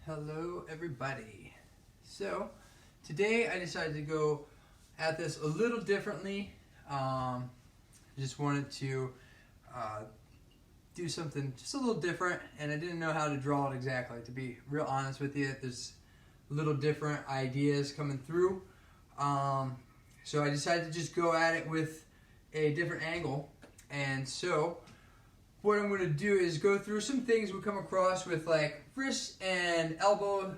Hello everybody. So today I decided to go at this a little differently. Just wanted to do something just a little different, and I didn't know how to draw it exactly. To be real honest with you, there's little different ideas coming through. So I decided to just go at it with a different angle. And so what I'm going to do is go through some things we come across with like wrist and elbow,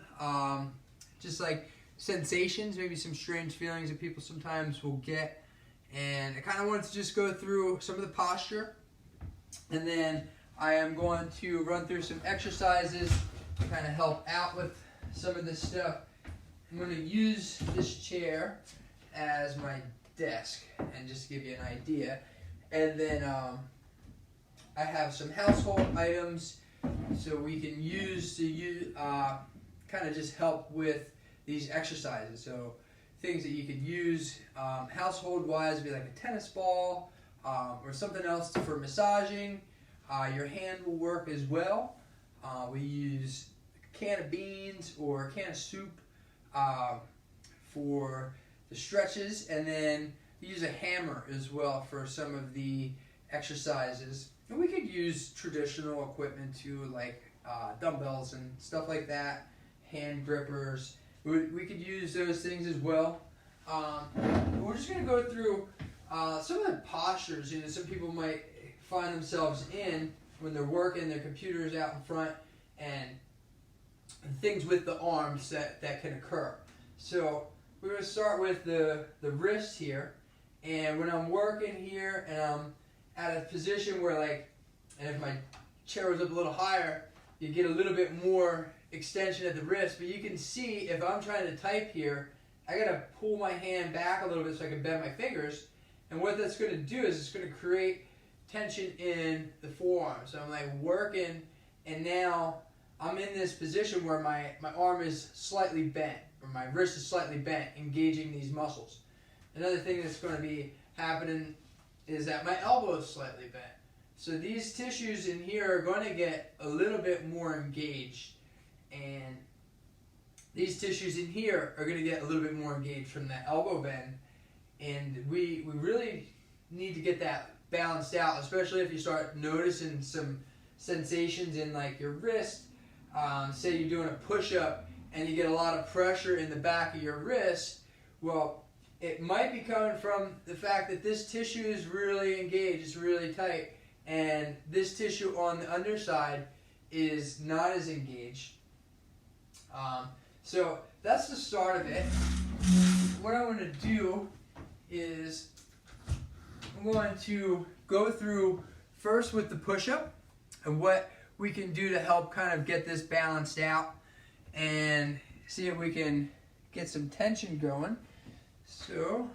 just like sensations, maybe some strange feelings that people sometimes will get. And I kind of wanted to just go through some of the posture, and then I am going to run through some exercises to kind of help out with some of this stuff. I'm going to use this chair as my desk, and just to give you an idea. And then I have some household items so we can use to kind of just help with these exercises. So things that you could use household wise would be like a tennis ball or something else for massaging. Your hand will work as well. We use a can of beans or a can of soup for the stretches, and then we use a hammer as well for some of the exercises. And we could use traditional equipment too, like dumbbells and stuff like that, hand grippers. We could use those things as well. We're just going to go through some of the postures, some people might find themselves in when they're working, their computer's out in front, and things with the arms that can occur. So we're going to start with the wrist here. And when I'm working here and I'm at a position where, like, and if my chair was up a little higher, you get a little bit more extension at the wrist. But you can see if I'm trying to type here, I got to pull my hand back a little bit so I can bend my fingers. And what that's going to do is it's going to create tension in the forearm. So I'm like working, and now I'm in this position where my arm is slightly bent, or my wrist is slightly bent, engaging these muscles. Another thing that's going to be happening is that my elbow is slightly bent. So these tissues in here are going to get a little bit more engaged, and these tissues in here are going to get a little bit more engaged from that elbow bend. And we really need to get that balanced out, especially if you start noticing some sensations in like your wrist. Say you're doing a push-up and you get a lot of pressure in the back of your wrist. Well, it might be coming from the fact that this tissue is really engaged, it's really tight, and this tissue on the underside is not as engaged. So that's the start of it. What I want to do is I'm going to go through first with the push-up and what we can do to help kind of get this balanced out and see if we can get some tension going. So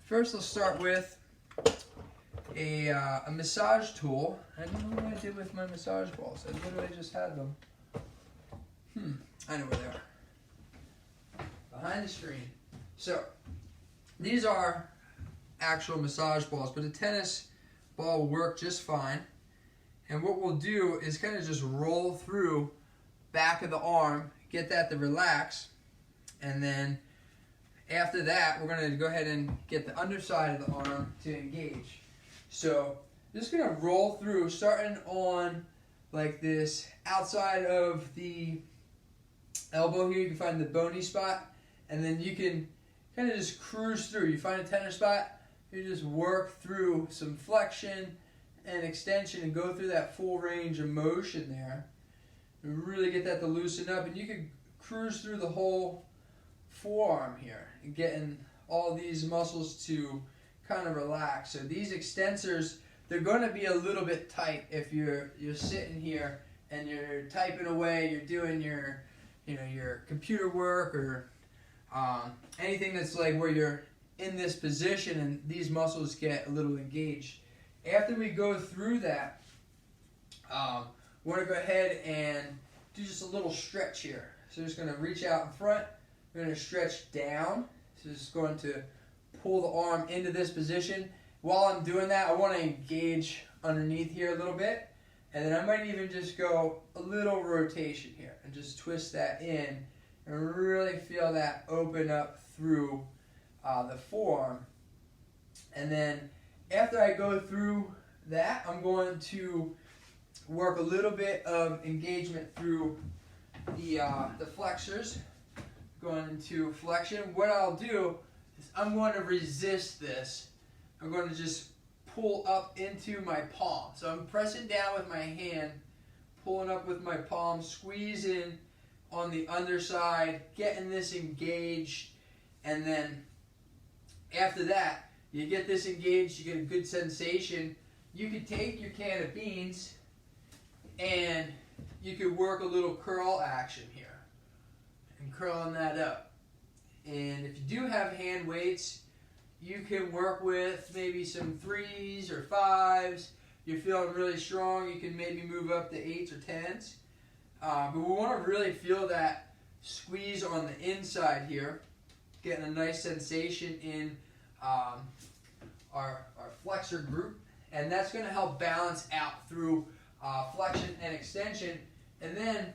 first let's start with a massage tool. I don't know what I did with my massage balls. I literally just had them. I know where they are. Behind the screen. So these are actual massage balls, but a tennis ball will work just fine. And what we'll do is kind of just roll through back of the arm, get that to relax, and then after that, we're going to go ahead and get the underside of the arm to engage. So just going to roll through, starting on like this outside of the elbow here. You can find the bony spot, and then you can kind of just cruise through. You find a tender spot, you just work through some flexion and extension and go through that full range of motion there. And really get that to loosen up, and you can cruise through the whole forearm here and getting all these muscles to kind of relax. So these extensors, they're going to be a little bit tight if you're sitting here and you're typing away, you're doing your computer work or anything that's like where you're in this position and these muscles get a little engaged. After we go through that, we're going to go ahead and do just a little stretch here. So just going to reach out in front. We're going to stretch down. So just going to pull the arm into this position. While I'm doing that, I want to engage underneath here a little bit. And then I might even just go a little rotation here and just twist that in and really feel that open up through the forearm. And then after I go through that, I'm going to work a little bit of engagement through the flexors, going into flexion. What I'll do is I'm going to resist this. I'm going to just pull up into my palm. So I'm pressing down with my hand, pulling up with my palm, squeezing on the underside, getting this engaged, and then after that, you get this engaged, you get a good sensation. You could take your can of beans and you could work a little curl action here and curling that up. And if you do have hand weights, you can work with maybe some 3s or 5s. You're feeling really strong, you can maybe move up to 8s or 10s. But we want to really feel that squeeze on the inside here, getting a nice sensation in our flexor group. And that's going to help balance out through flexion and extension. And then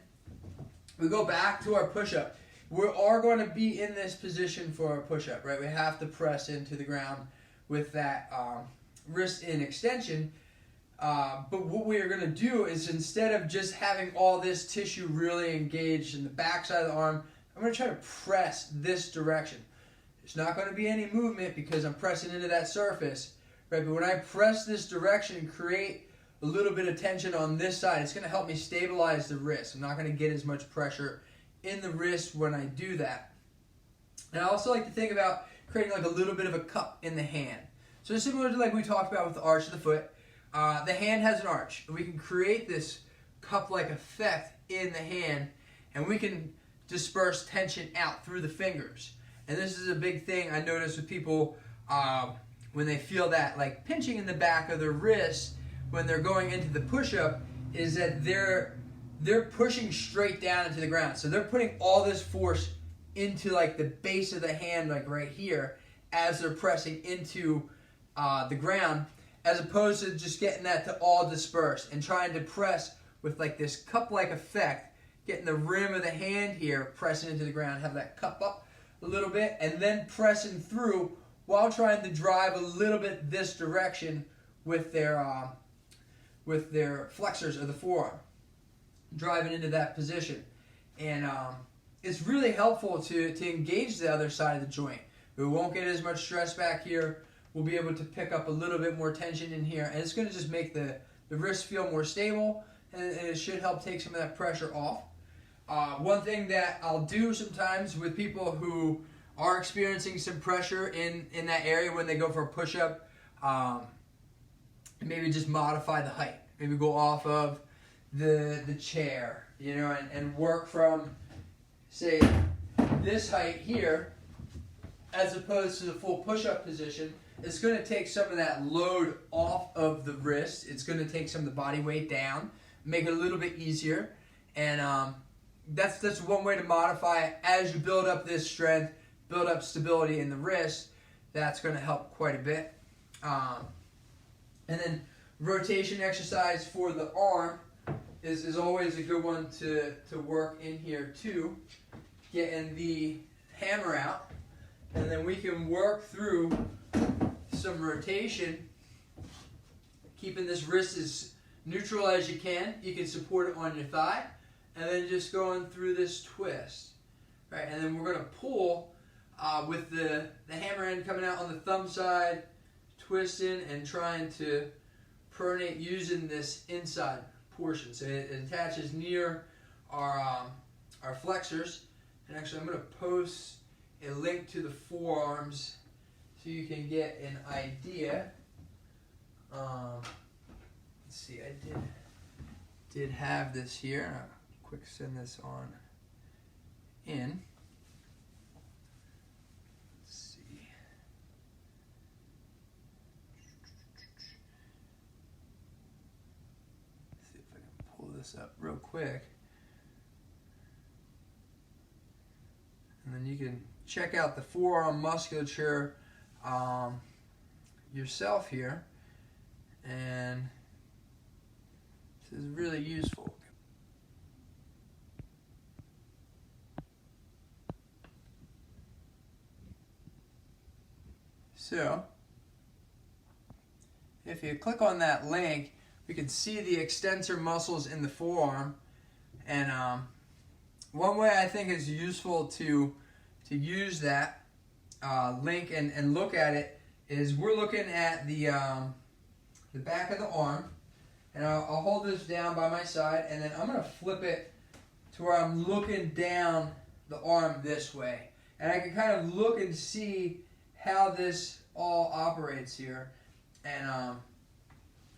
we go back to our push-up. We are going to be in this position for our push-up, right? We have to press into the ground with that wrist in extension. But what we are going to do is, instead of just having all this tissue really engaged in the backside of the arm, I'm going to try to press this direction. There's not going to be any movement because I'm pressing into that surface, right? But when I press this direction and create a little bit of tension on this side, it's going to help me stabilize the wrist. I'm not going to get as much pressure in the wrist when I do that. And I also like to think about creating like a little bit of a cup in the hand. So similar to like we talked about with the arch of the foot, the hand has an arch. We can create this cup-like effect in the hand, and we can disperse tension out through the fingers. And this is a big thing I notice with people when they feel that like pinching in the back of their wrist when they're going into the push-up, is that they're pushing straight down into the ground. So they're putting all this force into like the base of the hand, like right here, as they're pressing into the ground, as opposed to just getting that to all disperse and trying to press with like this cup-like effect, getting the rim of the hand here, pressing into the ground, have that cup up a little bit, and then pressing through while trying to drive a little bit this direction with their flexors of the forearm, driving into that position. And it's really helpful to engage the other side of the joint. We won't get as much stress back here. We'll be able to pick up a little bit more tension in here, and it's going to just make the wrist feel more stable, and it should help take some of that pressure off. One thing that I'll do sometimes with people who are experiencing some pressure in that area when they go for a push-up, maybe just modify the height. Maybe go off of the chair, you know, and work from, say, this height here, as opposed to the full push-up position. It's going to take some of that load off of the wrist. It's going to take some of the body weight down, make it a little bit easier. And that's one way to modify it. As you build up this strength, build up stability in the wrist, that's going to help quite a bit. And then rotation exercise for the arm is always a good one to work in here too. Getting the hammer out, and then we can work through some rotation, keeping this wrist as neutral as you can. You can support it on your thigh, and then just going through this twist, right? And then we're going to pull with the hammer end coming out on the thumb side, twisting and trying to pronate using this inside portion. So it attaches near our flexors. And actually, I'm going to post a link to the forearms so you can get an idea. Let's see, I did have this here. I'll quick send this on in. Let's see. Let's see if I can pull this up real quick. And then you can check out the forearm musculature yourself here, and This is really useful. So, if you click on that link, we can see the extensor muscles in the forearm. And one way I think is useful to use that link and look at it is we're looking at the back of the arm. And I'll hold this down by my side, and then I'm going to flip it to where I'm looking down the arm this way. And I can kind of look and see how this all operates here. And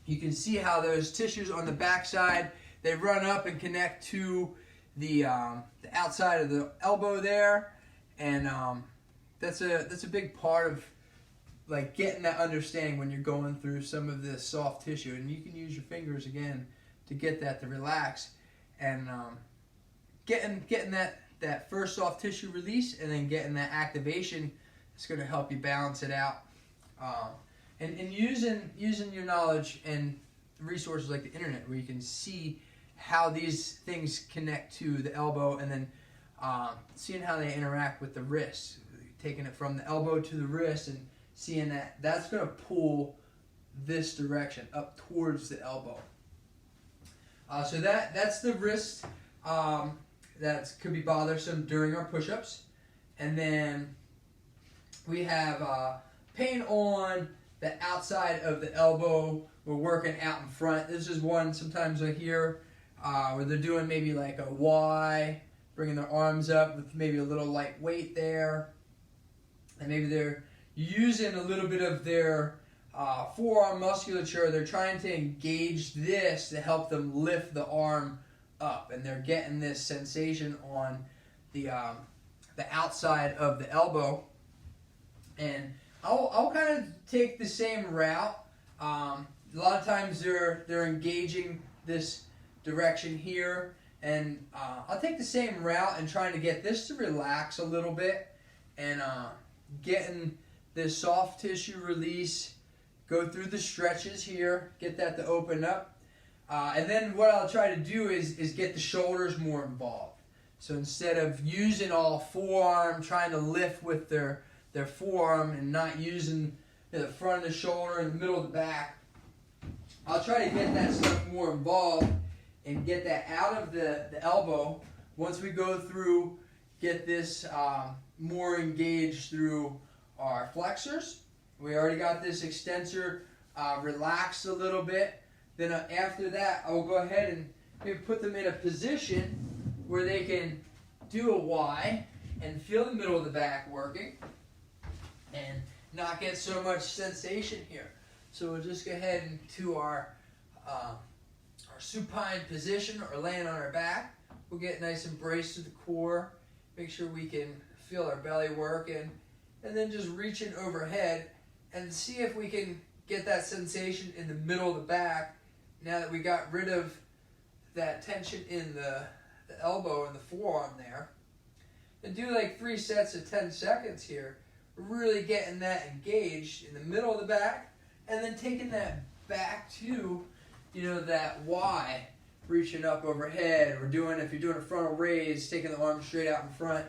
you can see how those tissues on the back side, they run up and connect to the outside of the elbow there. And that's a big part of like getting that understanding when you're going through some of this soft tissue. And you can use your fingers again to get that to relax. And getting that first soft tissue release and then getting that activation is going to help you balance it out. And using your knowledge and resources like the internet where you can see how these things connect to the elbow, and then seeing how they interact with the wrist, taking it from the elbow to the wrist and seeing that's going to pull this direction up towards the elbow. So that's the wrist that could be bothersome during our push-ups. And then we have pain on the outside of the elbow. We're working out in front. This is one sometimes I hear where they're doing maybe like a Y, bringing their arms up with maybe a little light weight there. And maybe they're using a little bit of their forearm musculature. They're trying to engage this to help them lift the arm up. And they're getting this sensation on the outside of the elbow. And I'll kind of take the same route. A lot of times they're engaging this direction here, and I'll take the same route and trying to get this to relax a little bit, and getting this soft tissue release, go through the stretches here, get that to open up, and then what I'll try to do is get the shoulders more involved. So instead of using all forearm, trying to lift with their forearm and not using the front of the shoulder and the middle of the back, I'll try to get that stuff more involved and get that out of the elbow. Once we go through, get this more engaged through our flexors. We already got this extensor relaxed a little bit. Then after that, I will go ahead and maybe put them in a position where they can do a Y and feel the middle of the back working and not get so much sensation here. So we'll just go ahead into our supine position, or laying on our back. We'll get nice and braced to the core, make sure we can feel our belly working, and then just reaching overhead and see if we can get that sensation in the middle of the back now that we got rid of that tension in the elbow and the forearm there. And do like 3 sets of 10 seconds here, really getting that engaged in the middle of the back, and then taking that back to, that Y, reaching up overhead, or if you're doing a frontal raise, taking the arm straight out in front,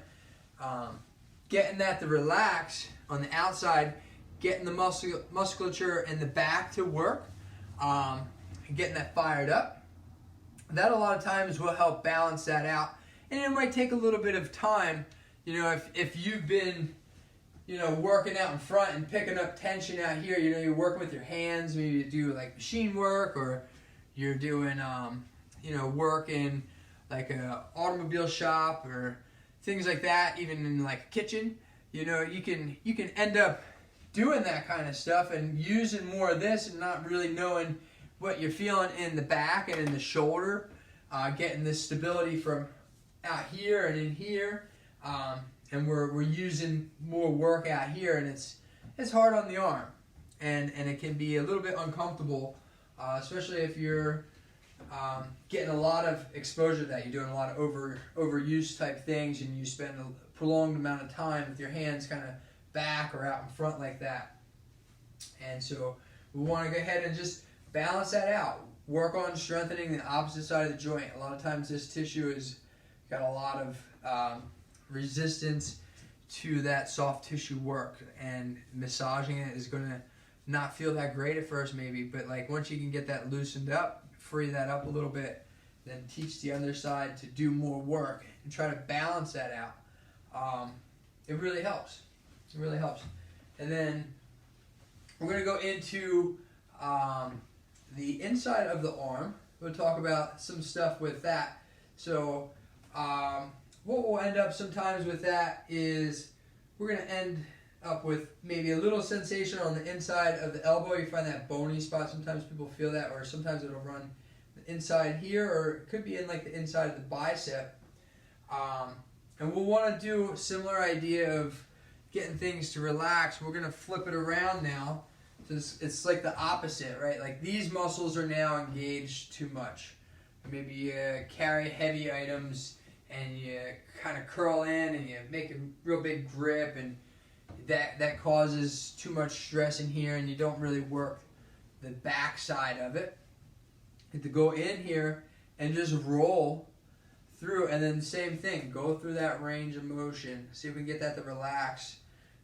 getting that to relax on the outside, getting the musculature in the back to work, and getting that fired up. That a lot of times will help balance that out. And it might take a little bit of time, if you've been working out in front and picking up tension out here, you're working with your hands, maybe you do like machine work, or you're doing, work in like an automobile shop or things like that, even in like a kitchen, you can end up doing that kind of stuff and using more of this and not really knowing what you're feeling in the back and in the shoulder, getting this stability from out here and in here. And we're using more work out here, and it's hard on the arm, and it can be a little bit uncomfortable, especially if you're getting a lot of exposure to that. You're doing a lot of overuse type things, and you spend a prolonged amount of time with your hands kind of back or out in front like that. And so we want to go ahead and just balance that out. work on strengthening the opposite side of the joint. A lot of times this tissue has got a lot of resistance to that soft tissue work, and massaging it is going to not feel that great at first maybe, but like once you can get that loosened up, free that up a little bit, then teach the other side to do more work and try to balance that out. It really helps. It really helps. And then we're going to go into the inside of the arm. We'll talk about some stuff with that. So what we'll end up sometimes with that is we're going to end up with maybe a little sensation on the inside of the elbow. You find that bony spot. Sometimes people feel that, or sometimes it'll run the inside here, or it could be in like the inside of the bicep. And we'll want to do a similar idea of getting things to relax. We're going to flip it around now. So it's like the opposite, right? Like these muscles are now engaged too much. Maybe you carry heavy items and you kind of curl in and you make a real big grip, and that causes too much stress in here, and you don't really work the back side of it. You have to go in here and just roll through, and then the same thing, go through that range of motion. See if we can get that to relax.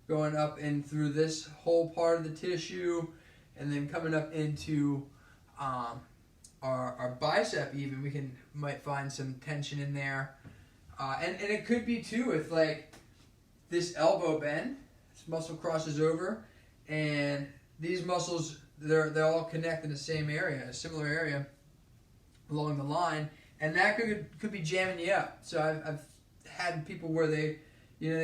Going up and through this whole part of the tissue, and then coming up into our bicep even. We might find some tension in there. And it could be too if like this elbow bend, this muscle crosses over, and these muscles, they're all connect in the same area, a similar area along the line, and that could be jamming you up. So I've had people where they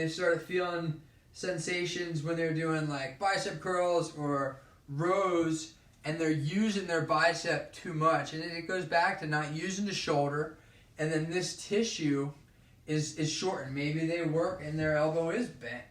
started feeling sensations when they're doing like bicep curls or rows, and they're using their bicep too much, and it goes back to not using the shoulder, and then this tissue is shortened. Maybe they work and their elbow is bent,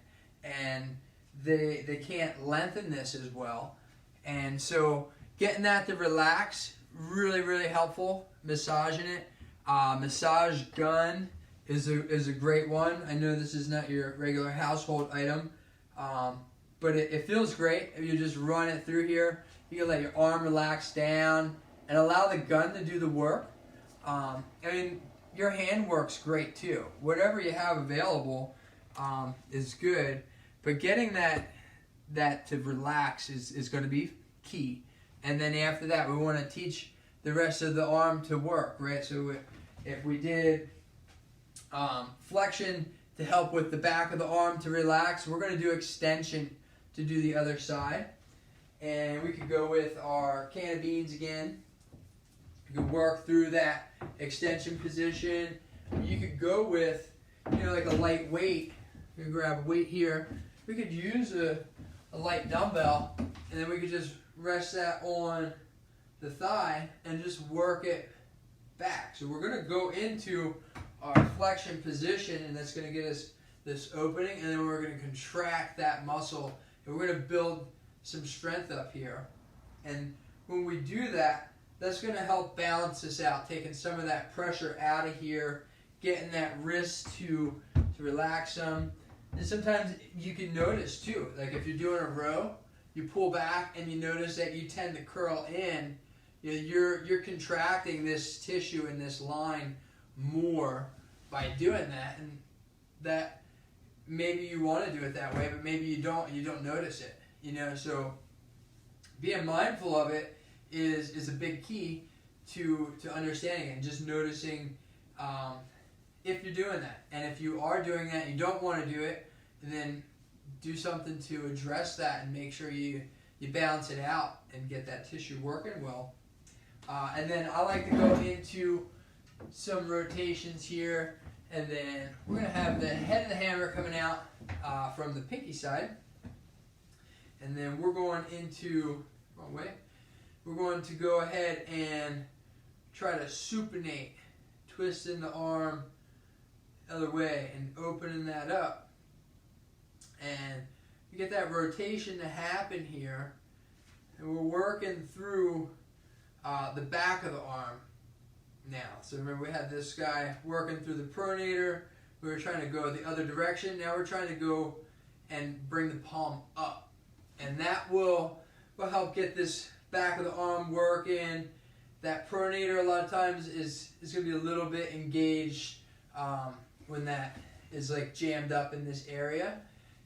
and they can't lengthen this as well. And so getting that to relax, really, really helpful. Massaging it. Massage gun is a great one. I know this is not your regular household item, but it feels great if you just run it through here. You can let your arm relax down and allow the gun to do the work. I mean, your hand works great too. Whatever you have available is good, but getting that to relax is going to be key. And then after that, we want to teach the rest of the arm to work, right? So if we did flexion to help with the back of the arm to relax, we're going to do extension to do the other side. And we could go with our can of beans again. You could work through that extension position. You could go with, like a light weight. You can grab a weight here. We could use a light dumbbell, and then we could just rest that on the thigh and just work it back. So we're going to go into our flexion position, and that's going to get us this opening, and then we're going to contract that muscle, and we're going to build some strength up here. And when we do that, that's going to help balance this out, taking some of that pressure out of here, getting that wrist to relax some. And sometimes you can notice too, like if you're doing a row, you pull back and you notice that you tend to curl in. You're contracting this tissue in this line more by doing that, and that maybe you want to do it that way, but maybe you don't notice it. So being mindful of it is a big key to understanding and just noticing if you're doing that. And if you are doing that and you don't want to do it, then do something to address that and make sure you balance it out and get that tissue working well. And then I like to go into some rotations here, and then we're going to have the head of the hammer coming out from the pinky side. And then we're going into, wrong way, we're going to go ahead and try to supinate, twisting the arm the other way and opening that up. And you get that rotation to happen here, and we're working through the back of the arm now. So remember, we had this guy working through the pronator. We were trying to go the other direction. Now we're trying to go and bring the palm up. And that will help get this back of the arm working. that pronator a lot of times is going to be a little bit engaged when that is like jammed up in this area.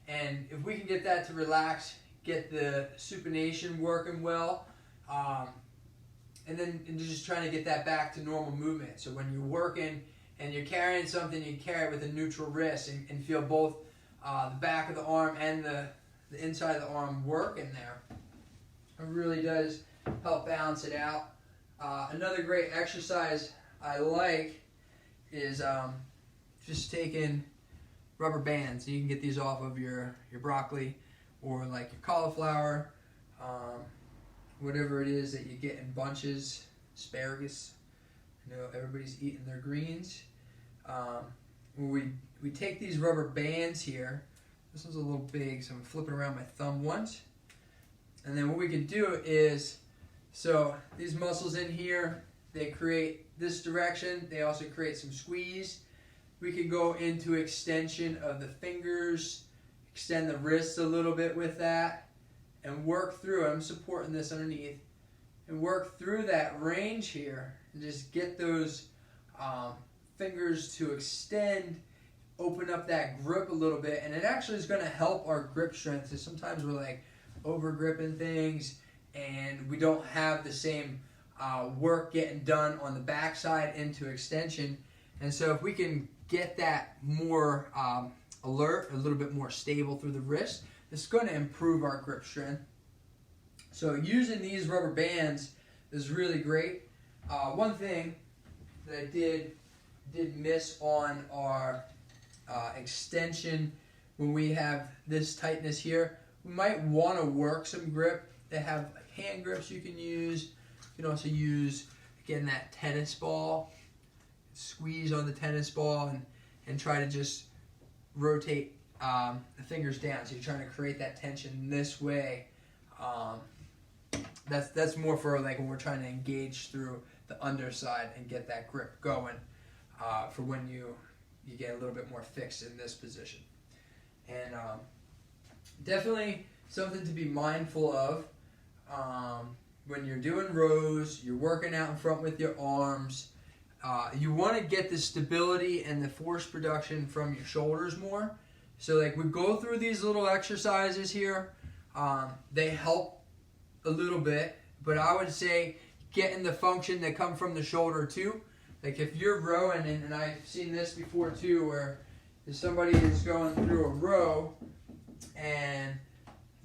And if we can get that to relax, get the supination working well, and then just trying to get that back to normal movement. So when you're working and you're carrying something, you carry it with a neutral wrist and feel both the back of the arm and the inside of the arm working there. It really does help balance it out. Another great exercise I like is just taking rubber bands. You can get these off of your broccoli or like your cauliflower, whatever it is that you get in bunches, asparagus. You know, everybody's eating their greens. We take these rubber bands here. This one's a little big, so I'm flipping around my thumb once. And then what we can do is, so these muscles in here, they create this direction. They also create some squeeze. We can go into extension of the fingers, extend the wrists a little bit with that, and work through. I'm supporting this underneath, and work through that range here, and just get those fingers to extend, open up that grip a little bit, and it actually is going to help our grip strength. So sometimes we're like over gripping things, and we don't have the same work getting done on the backside into extension. And so if we can get that more alert, a little bit more stable through the wrist, it's going to improve our grip strength. So using these rubber bands is really great. One thing that I did miss on our extension, when we have this tightness here, we might want to work some grip. They have hand grips you can use. You can also use, again, that tennis ball. Squeeze on the tennis ball and try to just rotate the fingers down. So you're trying to create that tension this way. That's more for like when we're trying to engage through the underside and get that grip going for when you get a little bit more fixed in this position. And definitely something to be mindful of when you're doing rows, you're working out in front with your arms. You want to get the stability and the force production from your shoulders more. So like we go through these little exercises here. They help a little bit, but I would say getting the function that come from the shoulder too. Like if you're rowing, and I've seen this before too, where if somebody is going through a row and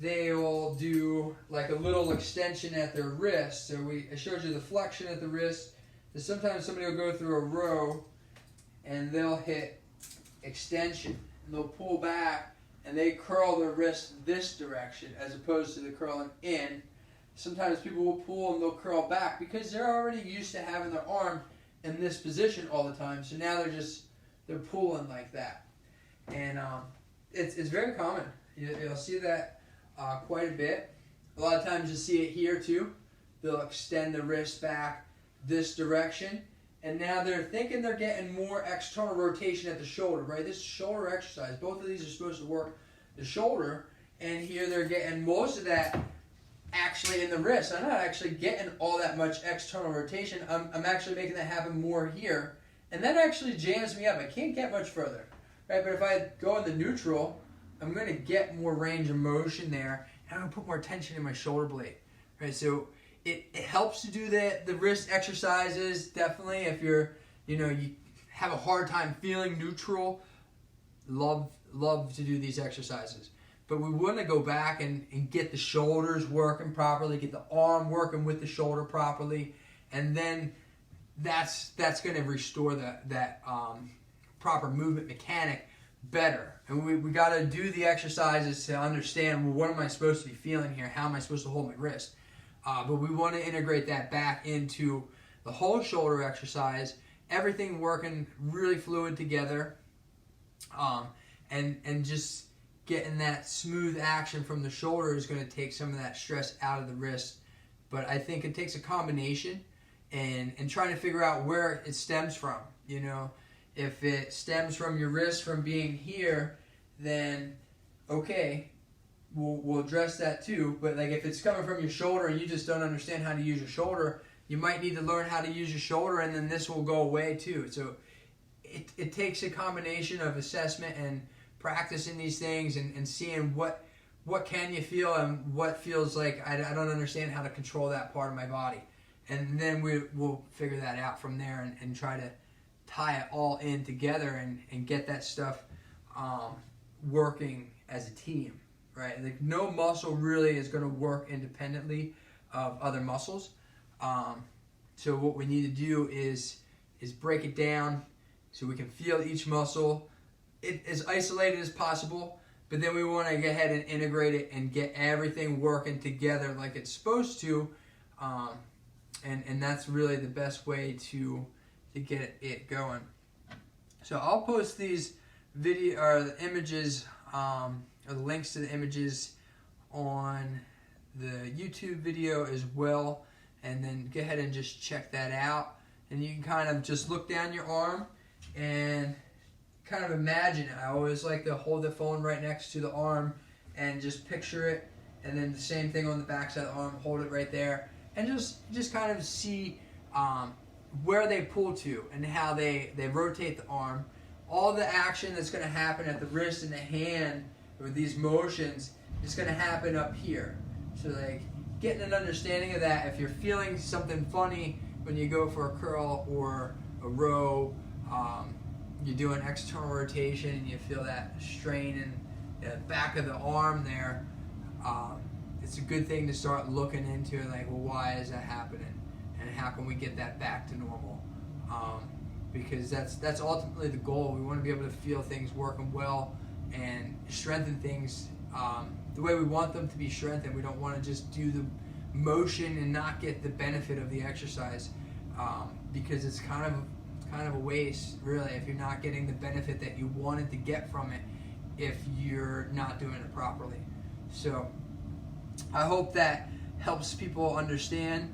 they will do like a little extension at their wrist. So I showed you the flexion at the wrist. Sometimes somebody will go through a row and they'll hit extension and they'll pull back and they curl their wrist this direction as opposed to the curling in. Sometimes people will pull and they'll curl back because they're already used to having their arm in this position all the time. So now they're pulling like that. And it's very common. You'll see that quite a bit. A lot of times you see it here too. They'll extend the wrist back this direction, and now they're thinking they're getting more external rotation at the shoulder, right? This shoulder exercise, both of these are supposed to work the shoulder, and here they're getting most of that actually in the wrist. I'm not actually getting all that much external rotation. I'm actually making that happen more here, and that actually jams me up. I can't get much further, right? But if I go in the neutral, I'm going to get more range of motion there, and I'm going to put more tension in my shoulder blade, right? So it helps to do the wrist exercises, definitely. If you have a hard time feeling neutral, love to do these exercises. But we want to go back and get the shoulders working properly, get the arm working with the shoulder properly, and then that's going to restore that proper movement mechanic better. And we got to do the exercises to understand, well, what am I supposed to be feeling here? How am I supposed to hold my wrist? But we want to integrate that back into the whole shoulder exercise, everything working really fluid together, and just getting that smooth action from the shoulder is going to take some of that stress out of the wrist. But I think it takes a combination and trying to figure out where it stems from. You know, if it stems from your wrist from being here, then okay, we'll address that too. But like if it's coming from your shoulder and you just don't understand how to use your shoulder, you might need to learn how to use your shoulder, and then this will go away too. So it takes a combination of assessment and practicing these things and seeing what can you feel and what feels like I don't understand how to control that part of my body. And then we'll figure that out from there and try to tie it all in together and get that stuff working as a team, right? Like no muscle really is going to work independently of other muscles. So what we need to do is break it down so we can feel each muscle as isolated as possible, but then we want to go ahead and integrate it and get everything working together like it's supposed to, and that's really the best way to get it going. So I'll post these video or the images or the links to the images on the YouTube video as well, and then go ahead and just check that out. And you can kind of just look down your arm and kind of imagine it. I always like to hold the phone right next to the arm and just picture it, and then the same thing on the back side of the arm, hold it right there, and just kind of see where they pull to and how they rotate the arm. All the action that's going to happen at the wrist and the hand with these motions is going to happen up here. So like getting an understanding of that, if you're feeling something funny when you go for a curl or a row, you do an external rotation and you feel that strain in the back of the arm there, it's a good thing to start looking into it, like, well, why is that happening and how can we get that back to normal? Because that's ultimately the goal. We want to be able to feel things working well and strengthen things the way we want them to be strengthened. We don't want to just do the motion and not get the benefit of the exercise, because it's kind of a waste, really, if you're not getting the benefit that you wanted to get from it if you're not doing it properly. So I hope that helps people understand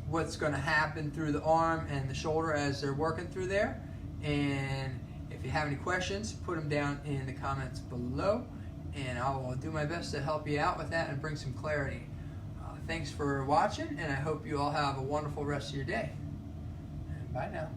what's going to happen through the arm and the shoulder as they're working through there. And if you have any questions, put them down in the comments below, and I will do my best to help you out with that and bring some clarity. Thanks for watching, and I hope you all have a wonderful rest of your day. And bye now.